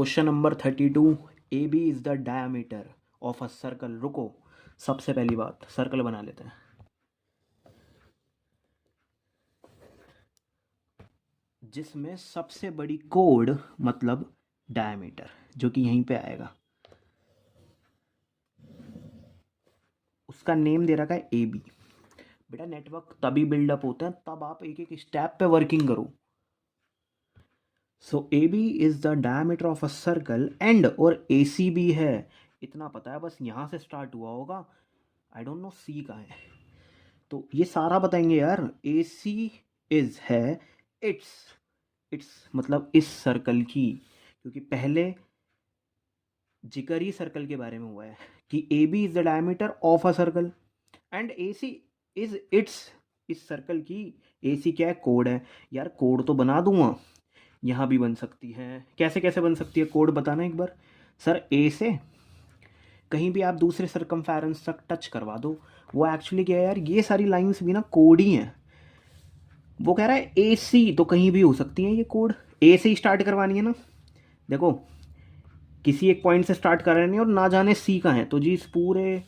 Question number 32। A B is the diameter of a circle. रुको, सबसे पहली बात सर्कल बना लेते हैं। जिसमें सबसे बड़ी कोड मतलब डायमीटर, जो कि यहीं पे आएगा, उसका नेम दे रखा है ए बी। बेटा नेटवर्क तभी बिल्डअप होता है तब आप एक एक स्टेप पे वर्किंग करो। So A B is the diameter of a circle and, और ए सी भी है, इतना पता है, बस यहाँ से स्टार्ट हुआ होगा। आई डोंट नो सी कहाँ है, तो ये सारा बताएंगे यार। ए सी इज है इट्स, इट्स मतलब इस सर्कल की, क्योंकि पहले जिक्र ही सर्कल के बारे में हुआ है कि A B is the diameter of a circle and A C is its, इस सर्कल की। ए सी क्या है? कोड है। यार कोड तो बना दूंगा, यहाँ भी बन सकती है। कैसे कैसे बन सकती है कोड, बताना एक बार। सर ए से कहीं भी आप दूसरे सर्कमफेरेंस तक टच करवा दो। वो एक्चुअली क्या है यार, ये सारी लाइंस भी ना कोड ही हैं। वो कह रहा है ए सी, तो कहीं भी हो सकती है ये कोड। ए से ही स्टार्ट करवानी है ना। देखो किसी एक पॉइंट से स्टार्ट कर रहे हैं और ना जाने सी का है, तो जी इस पूरे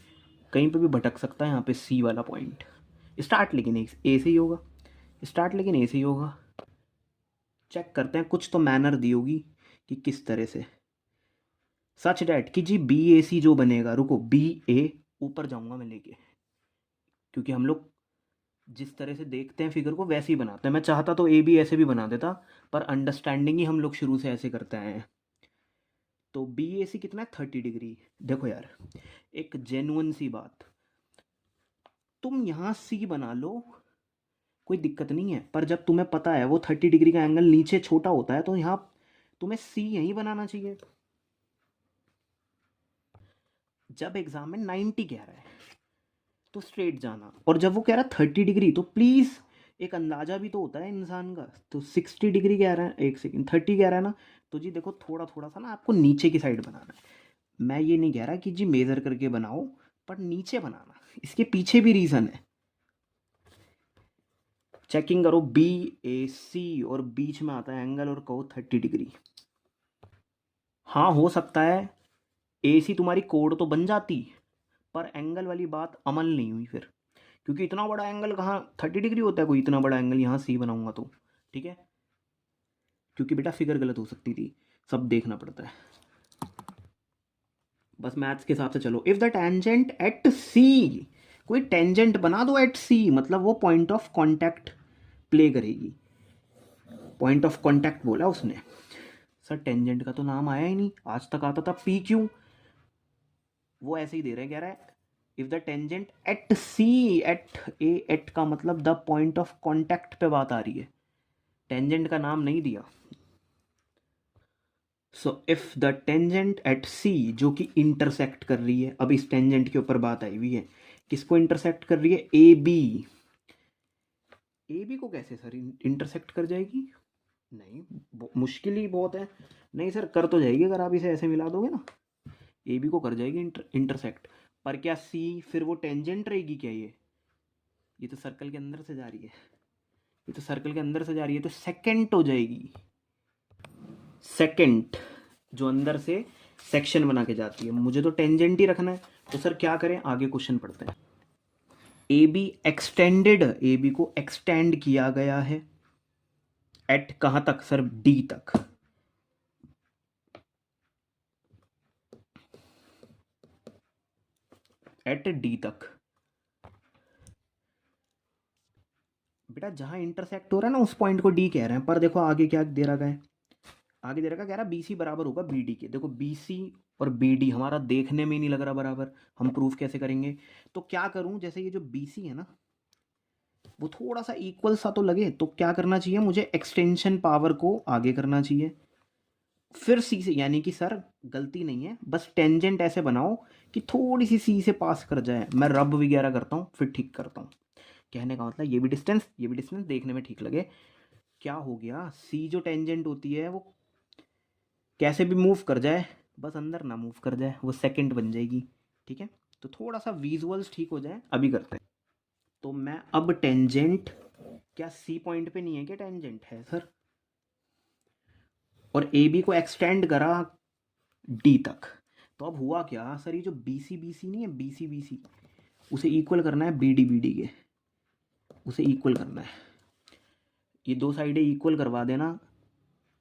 कहीं पे भी भटक सकता है यहाँ पे सी वाला पॉइंट। स्टार्ट लेकिन ए से ही होगा, स्टार्ट लेकिन ए से ही होगा। चेक करते हैं, कुछ तो मैनर दी होगी कि किस तरह से। सच डैट कि जी बी ए सी जो बनेगा, रुको बी ए ऊपर जाऊंगा मैं लेके, क्योंकि हम लोग जिस तरह से देखते हैं फिगर को वैसे ही बनाते हैं। मैं चाहता तो ए बी ऐसे भी बना देता, पर अंडरस्टैंडिंग ही हम लोग शुरू से ऐसे करते आए हैं। तो बी ए सी कितना है? 30 डिग्री। देखो यार एक जेन्युइन सी बात, तुम यहाँ सी बना लो, कोई दिक्कत नहीं है, पर जब तुम्हें पता है वो 30 डिग्री का एंगल नीचे छोटा होता है, तो यहाँ तुम्हें सी यहीं बनाना चाहिए। जब एग्जाम में 90 कह रहा है तो स्ट्रेट जाना, और जब वो कह रहा है 30 डिग्री, तो प्लीज़ एक अंदाजा भी तो होता है इंसान का। तो 60 डिग्री कह रहा है, एक सेकेंड, 30 कह रहा है ना, तो जी देखो थोड़ा थोड़ा सा ना आपको नीचे की साइड बनाना है। मैं ये नहीं कह रहा कि जी मेज़र करके बनाओ, पर नीचे बनाना, इसके पीछे भी रीज़न है। चेकिंग करो बी ए सी और बीच में आता है एंगल और कहो 30 डिग्री। हाँ हो सकता है ए सी तुम्हारी कोड तो बन जाती, पर एंगल वाली बात अमल नहीं हुई फिर, क्योंकि इतना बड़ा एंगल कहाँ 30 डिग्री होता है? कोई इतना बड़ा एंगल यहाँ सी बनाऊंगा तो ठीक है, क्योंकि बेटा फिगर गलत हो सकती थी, सब देखना पड़ता है। बस मैथ्स के हिसाब से चलो। इफ द टेंजेंट एट सी, कोई टेंजेंट बना दो एट सी, मतलब वो पॉइंट ऑफ कांटेक्ट प्ले करेगी। पॉइंट ऑफ कांटेक्ट बोला उसने। सर टेंजेंट का तो नाम आया ही नहीं, आज तक आता था पी क्यू। वो ऐसे ही दे रहे हैं, कह रहा है if the tangent at C, at A, at का मतलब द पॉइंट ऑफ कांटेक्ट पे बात आ रही है, टेंजेंट का नाम नहीं दिया। So if the tangent at C, जो कि इंटरसेक्ट कर रही है, अब इस टेंजेंट के ऊपर बात आई हुई है, किसको इंटरसेक्ट कर रही है? A B. ए बी को कैसे सर इंटरसेक्ट कर जाएगी? नहीं, मुश्किल ही बहुत है। नहीं सर कर तो जाएगी, अगर आप इसे ऐसे मिला दोगे ना, ए बी को कर जाएगी इंटरसेक्ट। पर क्या सी फिर वो टेंजेंट रहेगी क्या? ये तो सर्कल के अंदर से जा रही है, ये तो सर्कल के अंदर से जा रही है, तो सेकेंट हो जाएगी। सेकेंट जो अंदर से सेक्शन बना के जाती है, मुझे तो टेंजेंट ही रखना है। तो सर क्या करें, आगे क्वेश्चन पढ़ते हैं। A B extended, A B को एक्सटेंड किया गया है एट कहाँ तक सर? डी तक। एट डी तक। बेटा जहां इंटरसेक्ट हो रहा है ना उस पॉइंट को डी कह रहे हैं, पर देखो आगे क्या दे रखा है, आगे दे रखा कह रहा बी सी बराबर होगा बी डी के। देखो बी सी और बी डी हमारा देखने में ही नहीं लग रहा बराबर, हम प्रूफ कैसे करेंगे? तो क्या करूं, जैसे ये जो बी सी है ना वो थोड़ा सा इक्वल सा तो लगे, तो क्या करना चाहिए मुझे? एक्सटेंशन पावर को आगे करना चाहिए, फिर सी से, यानी कि सर गलती नहीं है, बस टेंजेंट ऐसे बनाओ कि थोड़ी सी सी से पास कर जाए। मैं रब वगैरह करता हूँ फिर ठीक करता हूँ। कहने का मतलब ये भी डिस्टेंस, ये भी डिस्टेंस देखने में ठीक लगे। क्या हो गया, सी जो टेंजेंट होती है वो कैसे भी मूव कर जाए, बस अंदर ना मूव कर जाए, वो सेकंड बन जाएगी। ठीक है, तो थोड़ा सा विजुअल्स ठीक हो जाए, अभी करते हैं। तो मैं अब टेंजेंट, क्या सी पॉइंट पे नहीं है क्या टेंजेंट? है सर। और ए बी को एक्सटेंड करा डी तक। तो अब हुआ क्या सर, ये जो बी सी नहीं है, बी सी उसे इक्वल करना है बी डी के, उसे इक्वल करना है। ये दो साइडें इक्वल करवा देना।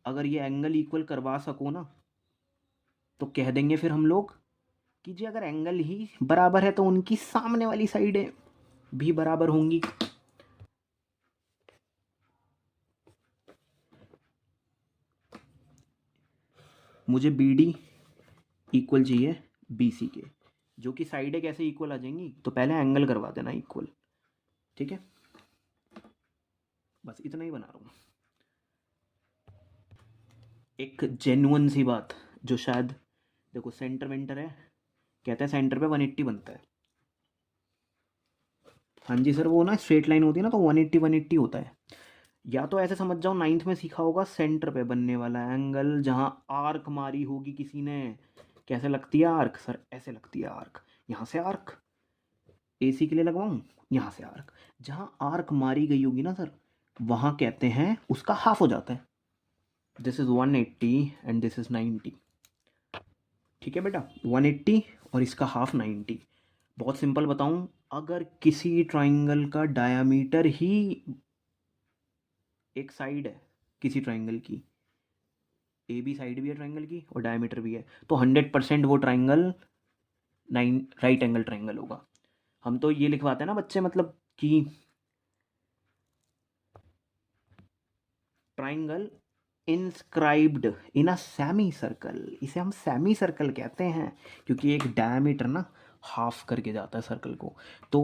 अगर ये एंगल इक्वल करवा सको ना तो कह देंगे फिर हम लोग कि जी अगर एंगल ही बराबर है तो उनकी सामने वाली साइडें भी बराबर होंगी। मुझे बी डी इक्वल चाहिए बी सी के, जो कि साइडें कैसे इक्वल आ जाएंगी, तो पहले एंगल करवा देना इक्वल। ठीक है, बस इतना ही बना रहा हूँ। एक जेन्युइन सी बात जो शायद, देखो सेंटर वेंटर है, कहते हैं सेंटर पे 180 बनता है। हाँ जी सर, वो ना स्ट्रेट लाइन होती है ना, तो 180 होता है। या तो ऐसे समझ जाओ, 9th में सीखा होगा, सेंटर पे बनने वाला एंगल जहाँ आर्क मारी होगी किसी ने। कैसे लगती है आर्क सर, ऐसे लगती है आर्क। यहाँ से आर्क एसी के लिए लगवाऊँ, यहाँ से आर्क, जहाँ आर्क मारी गई होगी ना सर, वहाँ कहते हैं उसका हाफ हो जाता है। This is 180 and this is 90। ठीक है बेटा, 180 और इसका हाफ 90। बहुत सिंपल बताऊँ, अगर किसी ट्राइंगल का डायामीटर ही एक साइड है किसी ट्राइंगल की, ए बी साइड भी है ट्राइंगल की और डायमीटर भी है, तो 100% वो ट्राइंगल राइट एंगल ट्राइंगल होगा। हम तो ये लिखवाते हैं ना बच्चे, मतलब कि triangle inscribed in a semi circle, इसे हम सेमी सर्कल कहते हैं क्योंकि एक डायमीटर ना हाफ करके जाता है सर्कल को। तो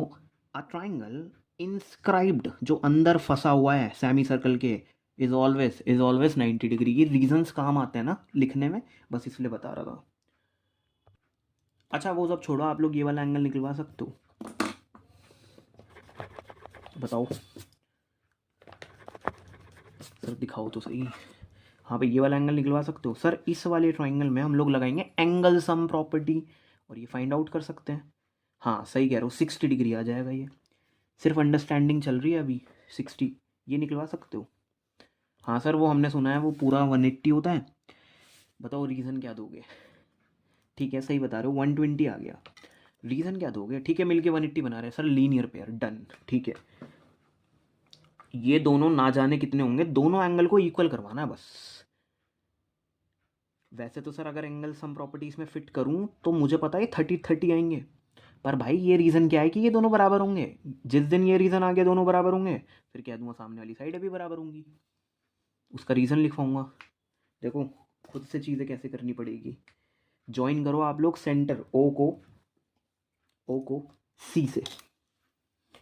अ ट्राइंगल इंस्क्राइब्ड, जो अंदर फंसा हुआ है सेमी सर्कल के, इज ऑलवेज 90 डिग्री। ये रीजंस काम आते हैं ना लिखने में, बस इसलिए बता रहा था। अच्छा वो सब छोड़ो, आप लोग ये वाला एंगल निकलवा सकते हो, बताओ सर, दिखाओ तो सही। हाँ भाई, ये वाला एंगल निकलवा सकते हो सर। इस वाले ट्राइंगल में हम लोग लगाएंगे एंगल सम प्रॉपर्टी और ये फाइंड आउट कर सकते हैं। हाँ सही कह रहे हो, 60 डिग्री आ जाएगा ये। सिर्फ अंडरस्टैंडिंग चल रही है अभी। 60 ये निकलवा सकते हो। हाँ सर, वो हमने सुना है वो पूरा 180 होता है। बताओ रीज़न क्या दोगे। ठीक है, सही बता रहे हो, 120 आ गया। रीज़न क्या दोगे। ठीक है, मिलके 180 बना रहे हैं सर, लीनियर पेयर, डन। ठीक है, ये दोनों ना जाने कितने होंगे, दोनों एंगल को इक्वल करवाना है बस। वैसे तो सर अगर एंगल सम प्रॉपर्टी इसमें फिट करूं तो मुझे पता है 30-30 आएंगे, पर भाई ये रीज़न क्या है कि ये दोनों बराबर होंगे। जिस दिन ये रीज़न आ गया दोनों बराबर होंगे, फिर कह दूंगा सामने वाली साइड भी बराबर होंगी, उसका रीज़न लिखवाऊंगा। देखो खुद से चीज़ें कैसे करनी पड़ेगी। ज्वाइन करो आप लोग सेंटर ओ को सी से,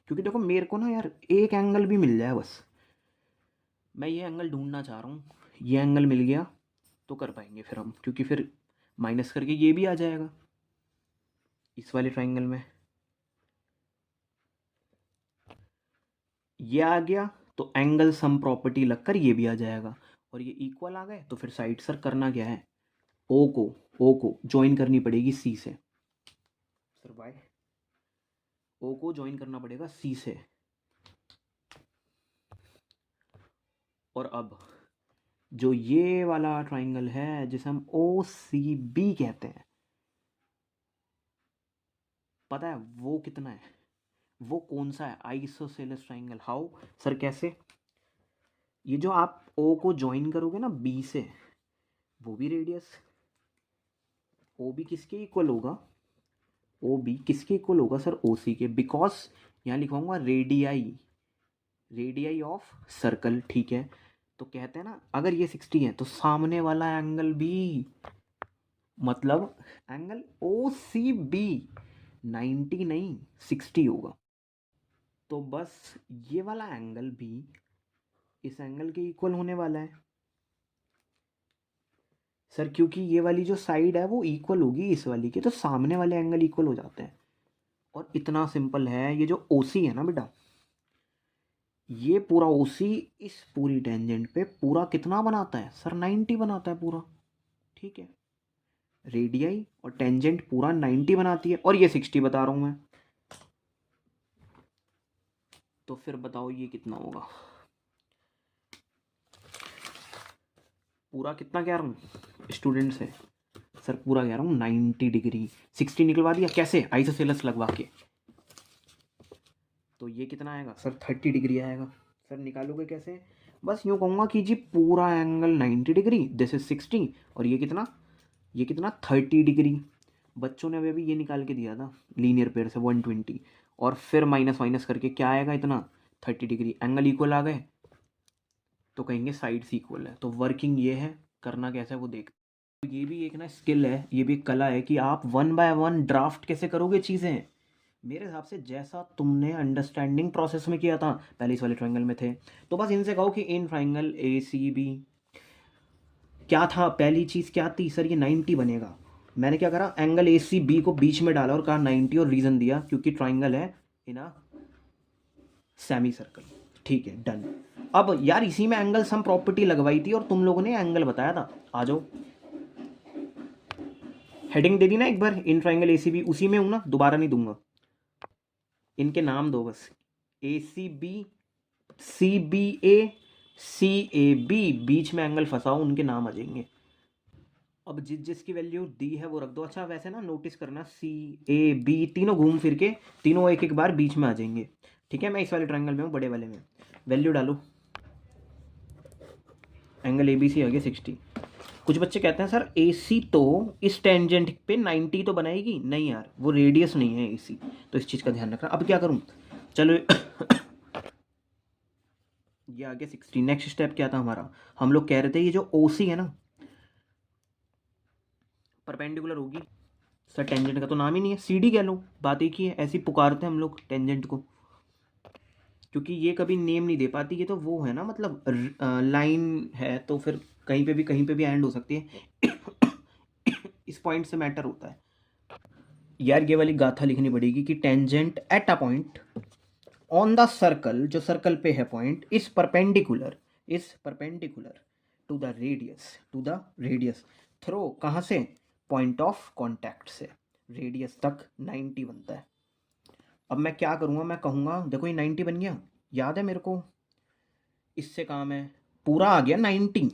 क्योंकि देखो मेरे को ना यार एक एंगल भी मिल जाए बस। मैं ये एंगल ढूंढना चाह रहा हूँ, ये एंगल मिल गया तो कर पाएंगे फिर हम, क्योंकि फिर माइनस करके ये भी आ जाएगा इस वाले ट्राइंगल में। ये आ गया तो एंगल सम प्रॉपर्टी लगकर ये भी आ जाएगा, और ये इक्वल आ गए तो फिर साइड सर करना क्या है, ओ को ज्वाइन करनी पड़ेगी सी से। सर वाई, ओ को ज्वाइन करना पड़ेगा सी से। और अब जो ये वाला ट्राइंगल है जिसे हम ओ सी बी कहते हैं, पता है वो कितना है, वो कौन सा है, आइसोसेलेस ट्राइंगल। हाउ सर, कैसे। ये जो आप ओ को ज्वाइन करोगे ना बी से, वो भी रेडियस, ओ बी किसके इक्वल होगा, ओ बी किसके इक्वल होगा सर, ओ सी के, बिकॉज यहाँ लिखवाऊंगा रेडियाई ऑफ सर्कल। ठीक है, तो कहते हैं ना अगर ये 60 है तो सामने वाला एंगल भी, मतलब एंगल ओ सी बी 90 नहीं 60 होगा। तो बस ये वाला एंगल भी इस एंगल के इक्वल होने वाला है सर, क्योंकि ये वाली जो साइड है वो इक्वल होगी इस वाली के, तो सामने वाले एंगल इक्वल हो जाते हैं। और इतना सिंपल है, ये जो ओसी है ना बेटा, ये पूरा ओसी इस पूरी टेंजेंट पे पूरा कितना बनाता है सर, 90 बनाता है पूरा। ठीक है, रेडियाई और टेंजेंट पूरा 90 बनाती है, और ये 60 बता रहा हूँ मैं। तो फिर बताओ ये कितना होगा, पूरा कितना कह रहा हूँ स्टूडेंट से, सर पूरा कह रहा हूँ 90 डिग्री। 60 निकलवा दिया कैसे, आइसोसेलेस लगवा के। तो ये कितना आएगा सर, 30 डिग्री आएगा। सर निकालोगे कैसे, बस यूँ कहूँगा कि जी पूरा एंगल 90 डिग्री, दिस इज 60, और ये कितना 30 डिग्री। बच्चों ने अभी ये निकाल के दिया था लीनियर पेयर से 120, और फिर माइनस माइनस करके क्या आएगा, इतना 30 डिग्री। एंगल इक्वल आ गए तो कहेंगे साइड्स इक्वल है। तो वर्किंग ये है, करना कैसे है वो देख। तो ये भी एक ना स्किल है, ये भी एक कला है कि आप 1 बाय 1 ड्राफ्ट कैसे करोगे चीज़ें। मेरे हिसाब से जैसा तुमने अंडरस्टैंडिंग प्रोसेस में किया था, पहले इस वाले ट्रायंगल में थे, तो बस इनसे कहो कि in triangle A C B क्या था, पहली चीज़ क्या थी सर, ये 90 बनेगा। मैंने क्या करा, एंगल ए सी बी को बीच में डाला और कहा 90, और रीज़न दिया क्योंकि ट्रायंगल है इन अ सेमी सर्कल। ठीक है, डन। अब यार इसी में एंगल सम प्रॉपर्टी लगवाई थी और तुम लोगों ने एंगल बताया था। आ जाओ, हेडिंग दे दी ना एक बार, in triangle A C B, उसी में हूँ ना, दोबारा नहीं दूंगा। इनके नाम दो बस, A C B, C B A, C A B, बीच में एंगल फंसाओ, उनके नाम आ जाएंगे। अब जिसकी वैल्यू दी है वो रख दो। अच्छा वैसे ना नोटिस करना, सी ए बी तीनों घूम फिर के, तीनों एक एक बार बीच में आ जाएंगे। ठीक है, मैं इस वाले ट्रायंगल में हूँ, बड़े वाले में। वैल्यू डालो, एंगल ए बी सी आ गया 60। कुछ बच्चे कहते हैं सर ए सी तो इस टेंजेंट पे 90 तो बनाएगी, नहीं यार वो रेडियस नहीं है ए सी, तो इस चीज़ का ध्यान रखना। अब क्या करूँ, चलो ये आ गया 60। नेक्स्ट स्टेप क्या था हमारा, हम लोग कह रहे थे ये जो ओ सी है ना परपेंडिकुलर होगी। सर टेंजेंट का तो नाम ही नहीं है, सी डी कह लो, बात एक ही है, ऐसी पुकारते हैं हम लोग टेंजेंट को, क्योंकि ये कभी नेम नहीं दे पाती। ये तो वो है ना, मतलब लाइन है तो फिर कहीं पे भी एंड हो सकती है। इस पॉइंट से मैटर होता है यार। ये वाली गाथा लिखनी पड़ेगी कि tangent at a point on the circle, जो सर्कल पे है point, is perpendicular to the radius through, कहाँ से, पॉइंट ऑफ कॉन्टैक्ट से रेडियस तक 90 बनता है। अब मैं क्या करूँगा, मैं कहूँगा देखो ये 90 बन गया, याद है मेरे को इससे काम है, पूरा आ गया 90।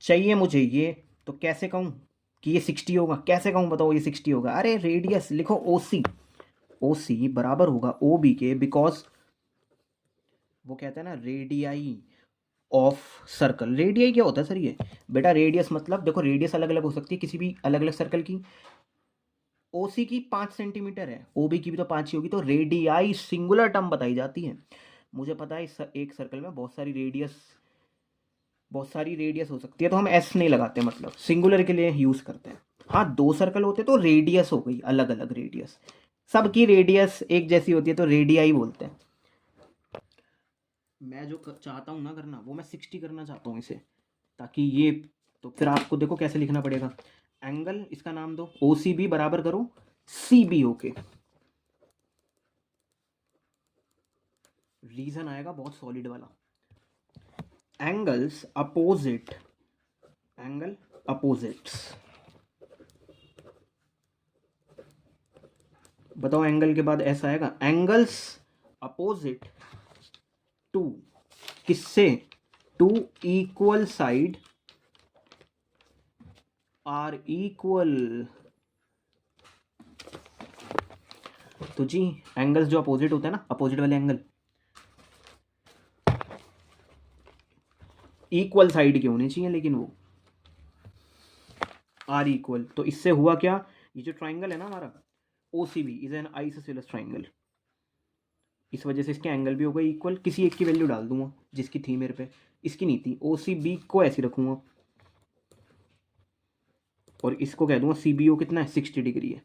चाहिए मुझे ये, तो कैसे कहूँ कि ये 60 होगा, कैसे कहूँ बताओ ये 60 होगा। अरे रेडियस लिखो, ओ सी बराबर होगा ओ बी के, बिकॉज वो कहते हैं ना रेडियाई ऑफ सर्कल। रेडियाई क्या होता है सर, ये बेटा रेडियस मतलब देखो, रेडियस अलग अलग हो सकती है किसी भी अलग अलग सर्कल की। ओ सी की 5 सेंटीमीटर है, ओ बी की भी तो 5 ही होगी, तो रेडियाई सिंगुलर टर्म बताई जाती है। मुझे पता है इस एक सर्कल में बहुत सारी रेडियस हो सकती है, तो हम एस नहीं लगाते, मतलब सिंगुलर के लिए यूज़ करते हैं। हाँ 2 सर्कल होते तो रेडियस हो गई, अलग अलग रेडियस, सबकी रेडियस एक जैसी होती है तो रेडियाई बोलते हैं। मैं जो चाहता हूँ ना करना, वो मैं 60 करना चाहता हूँ इसे, ताकि ये, तो फिर आपको देखो कैसे लिखना पड़ेगा। एंगल इसका नाम दो ओ सी बी, बराबर करो सी बी ओ के। रीजन आएगा बहुत सॉलिड वाला, एंगल अपोजिट्स। बताओ एंगल के बाद ऐसा आएगा, एंगल्स अपोजिट टू, किससे, to equal side are equal. तो जी एंगल्स जो अपोजिट होते हैं ना, अपोजिट वाले एंगल इक्वल साइड के होने चाहिए, लेकिन वो आर इक्वल। तो इससे हुआ क्या, ये जो ट्राइंगल है ना हमारा O C B is an isosceles triangle, इस वजह से इसके एंगल भी होगा इक्वल। किसी एक की वैल्यू डाल दूंगा जिसकी थी मेरे पे, इसकी नहीं थी, ओ सी बी को ऐसे रखूंगा और इसको कह दूंगा सी बी ओ कितना है, 60 डिग्री है।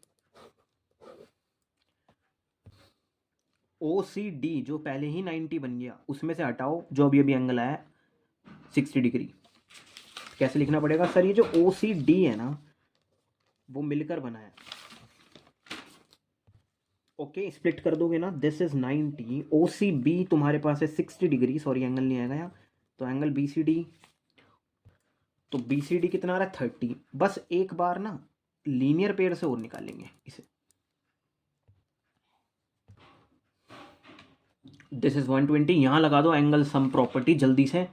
ओ सी डी जो पहले ही 90 बन गया, उसमें से हटाओ जो अभी अभी एंगल आया 60 डिग्री। कैसे लिखना पड़ेगा सर, ये जो ओ सी डी है ना वो मिलकर बना है, ओके स्प्लिट कर दोगे ना, this is 90, O C B तुम्हारे पास है 60 डिग्री, सॉरी एंगल नहीं आएगा यहाँ, तो एंगल बी सी डी, तो बी सी डी कितना आ रहा है 30। बस एक बार ना लीनियर पेयर से और निकालेंगे इसे, दिस इज 120, यहां लगा दो एंगल सम प्रॉपर्टी जल्दी से।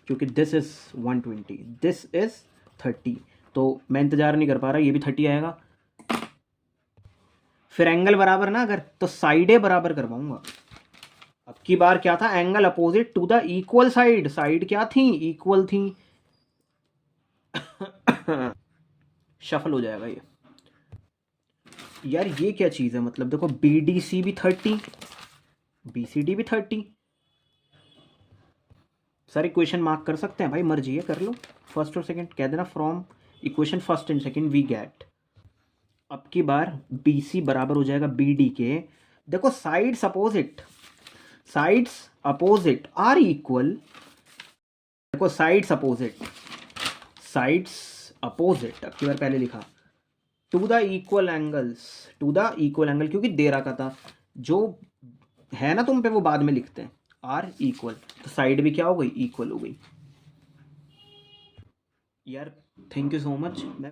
क्योंकि दिस इज़ 120, दिस इज़ 30, तो मैं इंतज़ार नहीं कर पा रहा, ये भी 30 आएगा। फिर एंगल बराबर ना अगर, तो साइडें बराबर करवाऊंगा। अब की बार क्या था, angle opposite to the equal side, side क्या थी, इक्वल थी। शफल हो जाएगा ये। यार ये क्या चीज़ है, मतलब देखो BDC भी 30, BCD भी 30। सर इक्वेशन मार्क कर सकते हैं भाई, मर्जी है कर लो, फर्स्ट और सेकंड कह देना, from equation first and second we get. अब की बार BC बराबर हो जाएगा BD के, देखो sides opposite, sides opposite are equal, देखो साइड्स अपोजिट, साइड्स अपोजिट, अब की बार पहले लिखा to the equal angles, to the equal angle, क्योंकि दे रखा था जो है ना तुम पे वो बाद में लिखते हैं, आर इक्वल, तो साइड भी क्या हो गई, इक्वल हो गई। यार थैंक यू सो मच। मैं